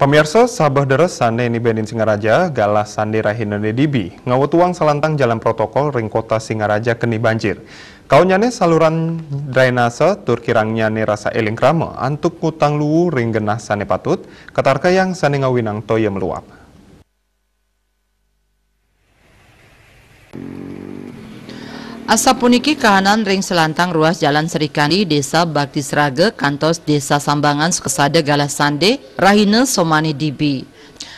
Pemirsa Sabah deres sande ini Benin Singaraja galah sande rahinane dibi ngawutuang salantang jalan protokol ring kota Singaraja keni banjir. Kaunyane saluran drainase tur kirangnyane rasa eling krama antuk ngutang luwu ring genah sane patut katarka yang sane ngawinang toya meluap. Asa puniki kahanan ring selantang ruas Jalan Serikandi, Desa Bakti Sraga, kantos Desa Sambangan, Sukesada galah sande, rahina somani dibi.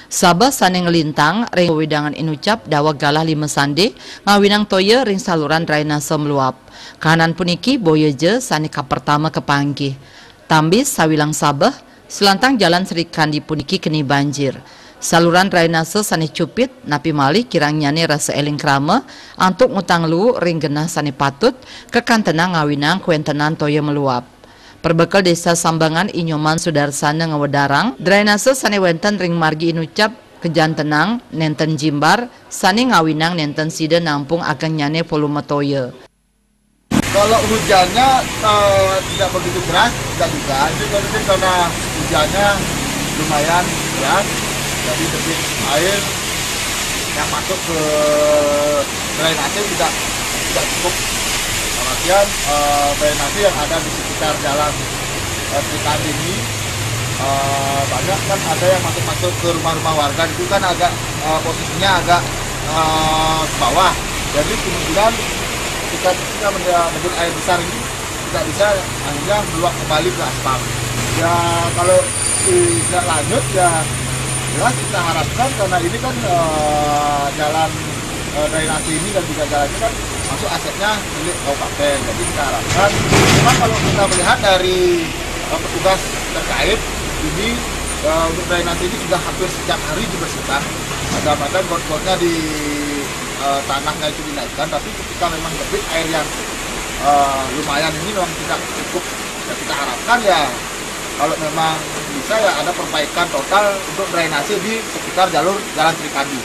Sabah sane ngelintang ring wedangan inucap dawa galah 5 sande, ngawinang toya ring saluran drainase meluap. Kahanan puniki boyeje sane ka pertama kepanggih. Tambis sawilang Sabah, selantang Jalan Serikandi puniki keni banjir. Saluran drainase sane cupit napi malih kirangnyane rasa eling krama antuk ngutang lu ring genah sane patut kekantenang ngawinang kuentenan toya meluap. Perbekal Desa Sambangan Inyoman Sudarsana ngawedarang drainase sane wenten ring margi inucap kejantenang nenten jimbar sane ngawinang nenten sida nampung akan nyane volume toya. Kalau hujannya tidak begitu deras, tidak juga. Ini karena hujannya lumayan deras. Jadi debit air yang masuk ke drainase tidak cukup. Kemudian drainase yang ada di sekitar jalan Serikandi ini banyak kan ada yang masuk ke rumah-rumah warga, itu kan agak posisinya agak ke bawah. Jadi kemungkinan ketika menjadi air besar ini tidak bisa akhirnya meluap kembali ke aspal. Ya kalau tidak lanjut ya jelas kita harapkan karena ini kan jalan drainase ini dan juga jalannya kan masuk asetnya milik kabupaten. Jadi kita harapkan memang kalau kita melihat dari petugas terkait ini untuk drainase ini sudah hampir setiap hari dibersihkan. Ada got-gotnya di tanahnya itu dinaikkan, tapi ketika memang debit air yang lumayan ini memang tidak cukup. Ya kita harapkan ya kalau memang bisa ya ada perbaikan total untuk drainase di sekitar jalur Jalan Serikandi.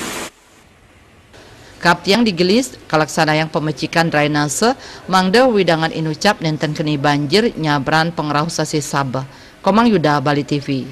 Kap yang digelis kalaksana yang pemecikan drainase mangda widangan inucap nenten keni banjir nyabran pengrahusasi Sabah. Komang Yuda, Bali TV.